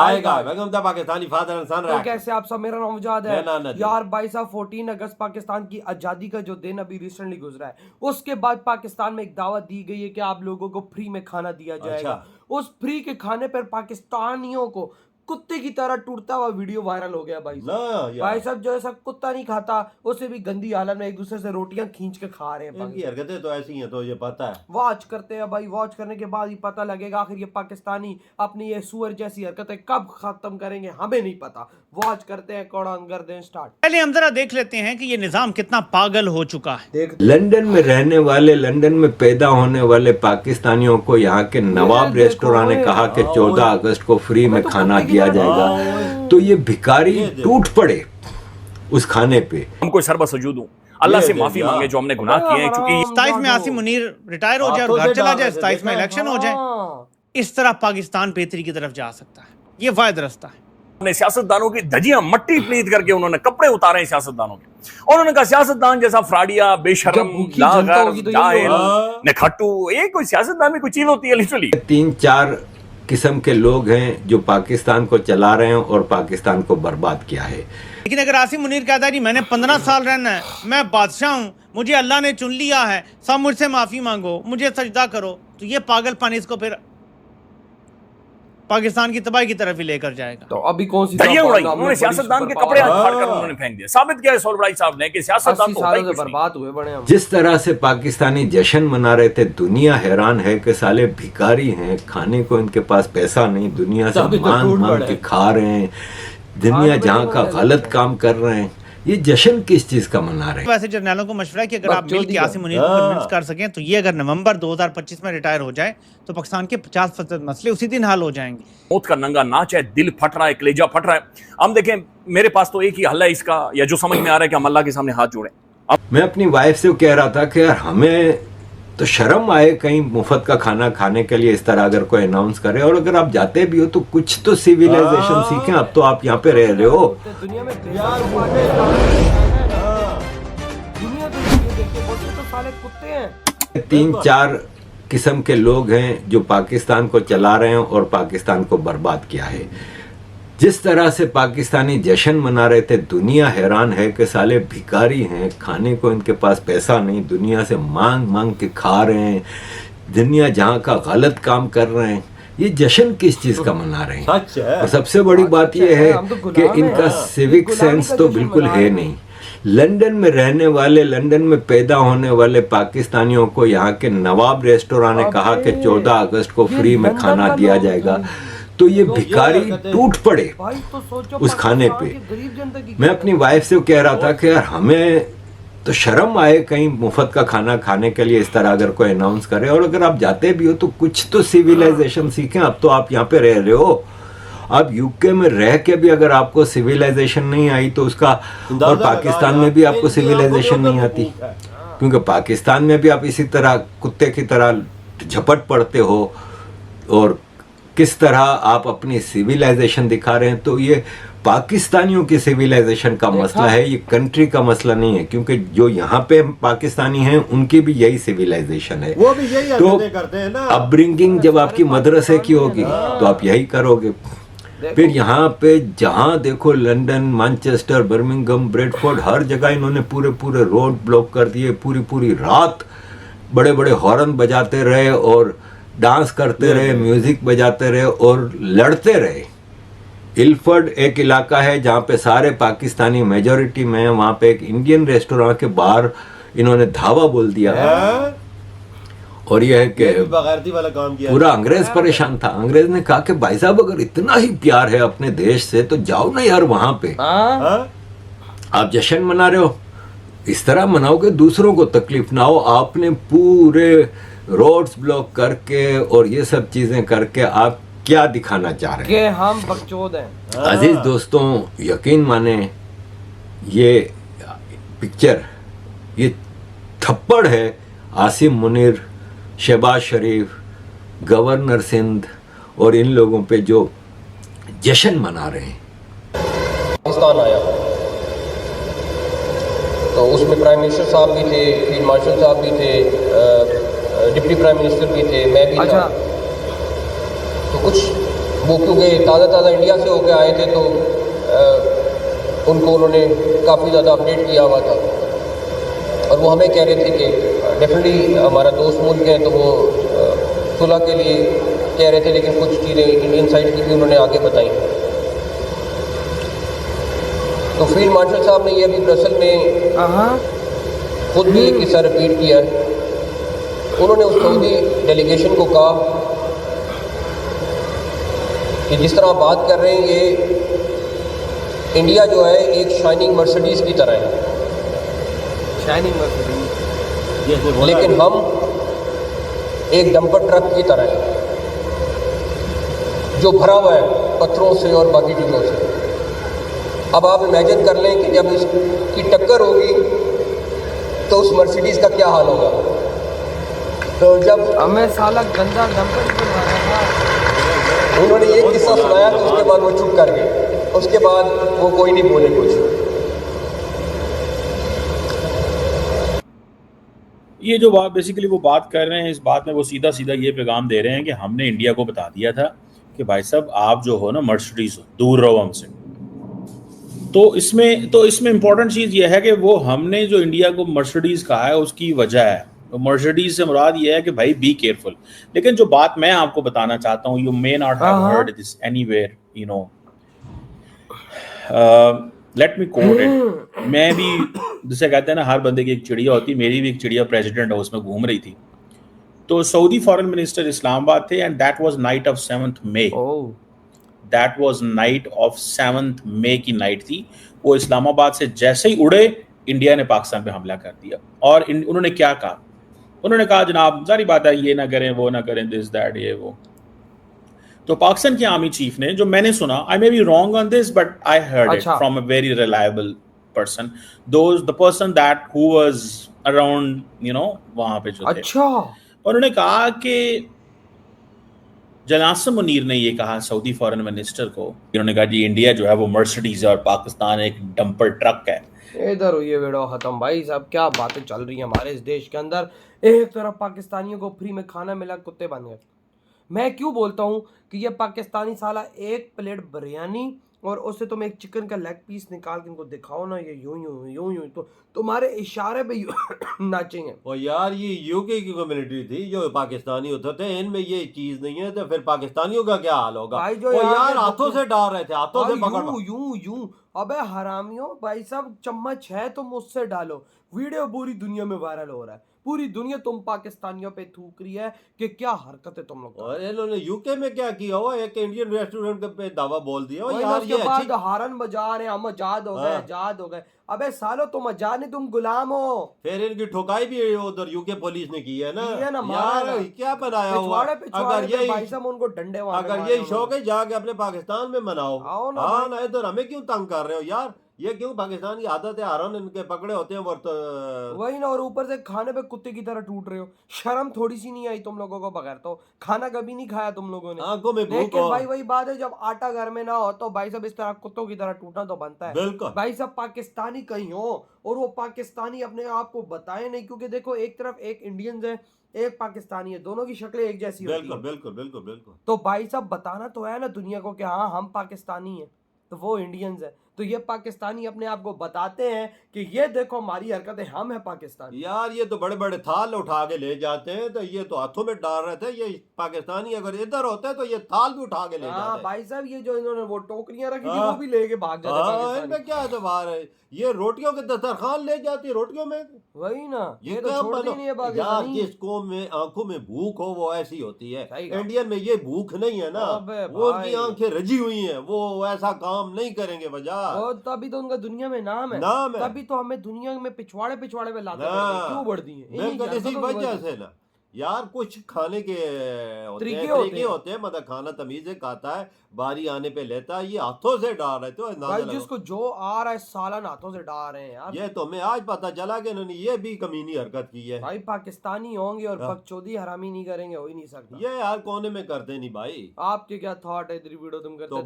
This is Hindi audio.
आएगा पाकिस्तानी फादर इंसान तो कैसे आप सब, मेरा नाम मुजाद है नदीम। यार भाई साहब। 14 अगस्त पाकिस्तान की आज़ादी का जो दिन अभी रिसेंटली गुजरा है, उसके बाद पाकिस्तान में एक दावत दी गई है कि आप लोगों को फ्री में खाना दिया जाएगा। उस फ्री के खाने पर पाकिस्तानियों को कुत्ते की तरह टूटता हुआ वीडियो वायरल हो गया भाई साहब। भाई साहब जो ऐसा कुत्ता नहीं खाता, उससे भी गंदी हालत में एक दूसरे से रोटियां खींच के खा रहे हैं। इनकी हरकतें तो ऐसी हैं, तो ये पता है। वॉच करते हैं भाई, वॉच करने के बाद ही पता लगेगा आखिर ये पाकिस्तानी अपनी ये सुअर जैसी हरकतें कब खत्म करेंगे, हमें नहीं पता। वॉच करते हैं, कौड़ान कर दें स्टार्ट। पहले हम जरा देख लेते हैं कि ये निजाम कितना पागल हो चुका है। लंदन में रहने वाले, लंदन में पैदा होने वाले पाकिस्तानियों को यहाँ के नवाब रेस्टोरेंट ने कहा कि 14 अगस्त को फ्री में खाना दिया जाएगा, तो ये भिखारी टूट पड़े उस खाने पे। हमको सर्व सजूद हूँ, अल्लाह से माफी मांगे जो हमने गुनाह किए हैं। चूंकि 27 में आसिम मुनीर रिटायर हो जाए और घर चला जाए, 27 में इलेक्शन हो जाए, इस तरह पाकिस्तान बेहतरी की तरफ जा सकता है। ये वाहिद रास्ता है। अपने सियासतदानों की धजियां मट्टी प्लीत करके उन्होंने कपड़े उतारे हैं सियासतदानों के, और उन्होंने कहा सियासतदान जैसा फ्राडिया, बेशरम, लागर, जाहिल, नखट्टू, ये कोई सियासतदान में कोई चीज होती है लिटरली। 3-4 किस्म के लोग हैं जो पाकिस्तान को चला रहे हैं और पाकिस्तान को बर्बाद किया है। लेकिन अगर आसिम मुनीर कहता है जी मैंने 15 साल रहना है, मैं बादशाह हूँ, मुझे अल्लाह ने चुन लिया है, सब मुझसे माफी मांगो, मुझे सजदा करो, तो ये पागलपन इसको फिर पाकिस्तान की तबाही की तरफ ही लेकर जाएगा। तो अभी कौन सी धजियां उड़ाई उन्होंने, सियासतदान के कपड़े फाड़ कर उन्होंने फेंक दिए। साबित किया है सोलबराई साहब ने कि सियासतदान तो बर्बाद हुए बड़े हम। जिस तरह से पाकिस्तानी जश्न मना रहे थे, दुनिया हैरान है कि साले भिखारी हैं, खाने को इनके पास पैसा नहीं, दुनिया से मांग मांग के खा रहे हैं, दुनिया जहाँ का गलत काम कर रहे हैं। ये जश्न किस चीज का मना रहे हैं? वैसे जर्नलों को मशवरा है कि अगर आप मिल के आसिम मुनीर को कन्विंस कर सकें तो ये अगर नवंबर 2025 में रिटायर हो जाए तो पाकिस्तान के 50% मसले उसी दिन हल हो जाएंगे। मौत का नंगा नाच है, दिल फट रहा है, कलेजा फट रहा है। हम देखें, मेरे पास तो एक ही हल है इसका, या जो समझ में आ रहा है कि हम अल्लाह के सामने हाथ जोड़ें। मैं अपनी वाइफ से कह रहा था कि यार हमें तो शर्म आए कहीं मुफ्त का खाना खाने के लिए इस तरह अगर कोई अनाउंस करे, और अगर आप जाते भी हो तो कुछ तो सिविलाइजेशन सीखें। अब तो आप यहाँ पे रह रहे हो। दुनिया में साले कुत्ते हैं। 3-4 किस्म के लोग हैं जो पाकिस्तान को चला रहे हैं और पाकिस्तान को बर्बाद किया है। जिस तरह से पाकिस्तानी जश्न मना रहे थे, दुनिया हैरान है कि साले भिखारी हैं, खाने को इनके पास पैसा नहीं, दुनिया से मांग मांग के खा रहे हैं, दुनिया जहाँ का गलत काम कर रहे हैं। ये जश्न किस चीज का मना रहे हैं? और सबसे बड़ी बात यह है कि इनका सिविक सेंस तो बिल्कुल है नहीं। लंदन में रहने वाले, लंदन में पैदा होने वाले पाकिस्तानियों को यहाँ के नवाब रेस्टोरेंट ने कहा कि 14 अगस्त को फ्री में खाना दिया जाएगा, तो ये भिखारी टूट पड़े उस खाने पे। मैं अपनी वाइफ से कह रहा था कि यार हमें तो शर्म आए कहीं मुफ्त का खाना खाने के लिए इस तरह अगर कोई अनाउंस करे, और अगर आप जाते भी हो तो कुछ तो सिविलाइजेशन सीखें। अब तो आप यहाँ पे रह रहे हो। अब यूके में रह के भी अगर आपको सिविलाइजेशन नहीं आई तो उसका, और पाकिस्तान में भी आपको सिविलाइजेशन नहीं आती, क्योंकि पाकिस्तान में भी आप इसी तरह कुत्ते की तरह झपट पड़ते हो, और किस तरह आप अपनी सिविलाइजेशन दिखा रहे हैं। तो ये पाकिस्तानियों की सिविलाइजेशन का मसला है, ये कंट्री का मसला नहीं है, क्योंकि जो यहाँ पे पाकिस्तानी हैं उनकी भी यही सिविलाइजेशन है। वो भी यही तो करते हैं ना। अपब्रिंगिंग जब आपकी मदरसे की होगी तो आप यही करोगे। फिर यहाँ पे जहाँ देखो लंदन, मैनचेस्टर, बर्मिंघम, ब्रेडफोर्ड, हर जगह इन्होंने पूरे पूरे रोड ब्लॉक कर दिए। पूरी पूरी रात बड़े बड़े हॉर्न बजाते रहे और डांस करते रहे, म्यूजिक बजाते रहे और लड़ते रहे। इल्फर्ड एक इलाका है जहाँ पे सारे पाकिस्तानी मेजॉरिटी में, वहाँ पे एक इंडियन रेस्टोरेंट के बाहर इन्होंने धावा बोल दिया है। और यह है कि बगैरती वाला काम किया। पूरा अंग्रेज परेशान था। अंग्रेज ने कहा कि भाई साहब अगर इतना ही प्यार है अपने देश से तो जाओ ना यार वहां पे। आप जश्न मना रहे हो, इस तरह मनाओगे दूसरों को तकलीफ ना हो। आपने पूरे रोड्स ब्लॉक करके और ये सब चीजें करके आप क्या दिखाना चाह रहे हैं? हम बकचोद हैं। अजीज दोस्तों, यकीन माने ये पिक्चर, ये थप्पड़ है आसिम मुनीर, शहबाज शरीफ, गवर्नर सिंध और इन लोगों पे जो जश्न मना रहे हैं। पाकिस्तान आया तो उसमें प्राइम मिनिस्टर साहब भी थे, फील्ड मार्शल साहब भी थे, डिप्टी प्राइम मिनिस्टर भी थे, मैं भी था। तो कुछ वो क्योंकि ताज़ा इंडिया से होकर आए थे तो उनको उन्होंने काफ़ी ज़्यादा अपडेट किया हुआ था और वो हमें कह रहे थे कि डेफिनेटली हमारा दोस्त मुल्क है तो वो सुलह के लिए कह रहे थे, लेकिन कुछ चीज़ें इंडियन साइड की भी उन्होंने आगे बताई। तो फील्ड मार्शल साहब ने ये अभी ब्रसल में खुद भी एक किस्सा रिपीट किया है। उन्होंने उस सऊदी डेलीगेशन को कहा कि जिस तरह आप बात कर रहे हैं ये इंडिया जो है एक शाइनिंग मर्सिडीज़ की तरह है, शाइनिंग मर्सिडीज, लेकिन हम एक डंपर ट्रक की तरह है जो भरा हुआ है पत्थरों से और बाकी चीज़ों से। अब आप इमेजिन कर लें कि जब इसकी टक्कर होगी तो उस मर्सिडीज़ का क्या हाल होगा। तो जब हमें साला गंदा डंपर ही बनवा रहा था। उन्होंने ये किस्सा सुनाया तो उसके बाद वो चुप कर गए, उसके बाद वो कोई नहीं बोले कुछ। ये जो बात बेसिकली वो बात कर रहे हैं, इस बात में वो सीधा सीधा ये पैगाम दे रहे हैं कि हमने इंडिया को बता दिया था कि भाई साहब आप जो हो ना मर्सिडीज हो, दूर रहो हमसे। तो इसमें इंपॉर्टेंट चीज़ ये है कि वो हमने जो इंडिया को मर्सिडीज कहा है उसकी वजह है। तो मर्सिडीज से मुराद ये है कि भाई बी केयरफुल। लेकिन जो बात मैं आपको बताना चाहता हूँ, you may not have heard this anywhere, you know, let me quote it. मैं भी, जिसे कहते हैं ना हर बंदे की एक चिड़िया होती, मेरी भी एक चिड़िया प्रेसिडेंट हाउस में घूम रही थी। तो सऊदी फॉरेन मिनिस्टर इस्लामाबाद थे and that was night of 7th May. That was night of 7th मई की नाइट थी। वो इस्लामाबाद से जैसे ही उड़े, इंडिया ने पाकिस्तान पे हमला कर दिया। और उन्होंने क्या कहा? उन्होंने कहा जनाब जारी बात है, ये ना करें, वो ना करें, दिस दैट ये वो। तो पाकिस्तान के आर्मी चीफ ने, जो मैंने सुना, I may be wrong on this but I heard it from a very reliable person, the person that who was around, you know, वहां पे जो थे। उन्होंने कहा कि जनासम मुनीर ने ये कहा सऊदी फॉरेन मिनिस्टर को, उन्होंने कहा जी इंडिया जो है वो मर्सिडीज है और पाकिस्तान एक डंपर ट्रक है। इधर हुई है वीडियो खत्म भाई साहब। क्या बातें चल रही हैं हमारे इस देश के अंदर। एक तरफ पाकिस्तानियों को फ्री में खाना मिला, कुत्ते बन गए। मैं क्यों बोलता हूँ कि ये पाकिस्तानी साला एक प्लेट बिरयानी और उससे तुम एक चिकन का लेग पीस निकाल के इनको दिखाओ ना, ये यूं यूं यूं यूं तो तुम्हारे इशारे पे नाचेंगे। और यार ये यूके की कम्युनिटी थी जो पाकिस्तानी होते थे, इनमें ये चीज नहीं है तो फिर पाकिस्तानियों का क्या हाल होगा? भाई जो यार हाथों से डाल रहे थे, हाथों से पकड़ यूं यूं। अबे हरामियों, भाई साहब चम्मच है तो मुझसे डालो। वीडियो पूरी दुनिया में वायरल हो रहा है, पूरी दुनिया तुम पाकिस्तानियों पे थूक रही है कि क्या हरकतें तुम लोग। और इन्होंने यूके में क्या किया हुआ, एक इंडियन रेस्टोरेंट पे दावा बोल दिया यार। उसके बाद हारन बजा रहे, हम आजाद हो गए, आजाद हो गए। अबे सालो तुम आजाद नहीं, तुम गुलाम हो। फिर इनकी ठुकाई भी उधर यूके पुलिस ने की है ना, यार क्या बनाया हुआ। अगर ये भाई साहब उनको डंडे, अगर ये शौक है जाके अपने पाकिस्तान में मनाओ। हाँ ना, इधर हमें क्यों तंग कर रहे हो यार? ये क्यों पाकिस्तान की आदत है, हारन इनके पकड़े होते हैं वही ना। और ऊपर से खाने पे कुत्ते की तरह टूट रहे हो। शर्म थोड़ी सी नहीं आई तुम लोगों को? बगैर तो खाना कभी नहीं खाया तुम लोगों ने, आंखों में भूख। लेकिन भाई वही बात है, जब आटा घर में ना हो तो भाई साहब इस तरह कुत्तों की तरह टूटना तो बनता है। बिल्कुल भाई साहब पाकिस्तानी कहीं हो और वो पाकिस्तानी अपने आप को बताए नहीं, क्योंकि देखो एक तरफ एक इंडियंस है, एक पाकिस्तानी है, दोनों की शक्लें एक जैसी होती हैं। बिल्कुल बिल्कुल बिल्कुल। तो भाई साहब बताना तो है ना दुनिया को कि हाँ हम पाकिस्तानी हैं, तो वो इंडियंस है। तो ये पाकिस्तानी अपने आप को बताते हैं कि ये देखो हमारी हरकतें, हम हैं पाकिस्तानी। यार ये तो बड़े बड़े थाल उठा के ले जाते हैं, तो ये तो हाथों में डाल रहे थे। ये पाकिस्तानी अगर इधर होते तो ये थाल भी उठा के ले जाते। भाई साहब ये जो इन्होंने वो टोकरियां रखी थी वो भी लेके भाग जाते। इनमें क्या एतबार है? ये रोटियों के दस्तरखान ले जाती, रोटियों में वही ना, ये तो छोड़ती नहीं है पाकिस्तानी। जिस कौम में आंखों में भूख हो वो ऐसी होती है। इंडियन में ये भूख नहीं है ना, वो उनकी आंखें रजी हुई हैं, वो ऐसा काम नहीं करेंगे वजह। तभी तो उनका दुनिया में नाम है, तभी तो हमें दुनिया में पिछवाड़े पे लाते हैं। क्यों बढ़ दी है? इसी वजह से ना यार। कुछ खाने के तरीके होते हैं, मतलब खाना तमीज से खाता है, बारी आने पे लेता है। ये हाथों से डाल रहे थे भाई, जिसको जो आ रहा है सालन हाथों से डाल रहे हैं यार। ये तो हमें आज पता चला कि इन्होंने ये भी कमीनी हरकत की है। भाई पाकिस्तानी होंगे और बकचोदी हरामी नहीं करेंगे, हो ही नहीं सकता। ये यार कोने में करते नहीं भाई। आपके क्या थॉट है? वीडियो तुम करते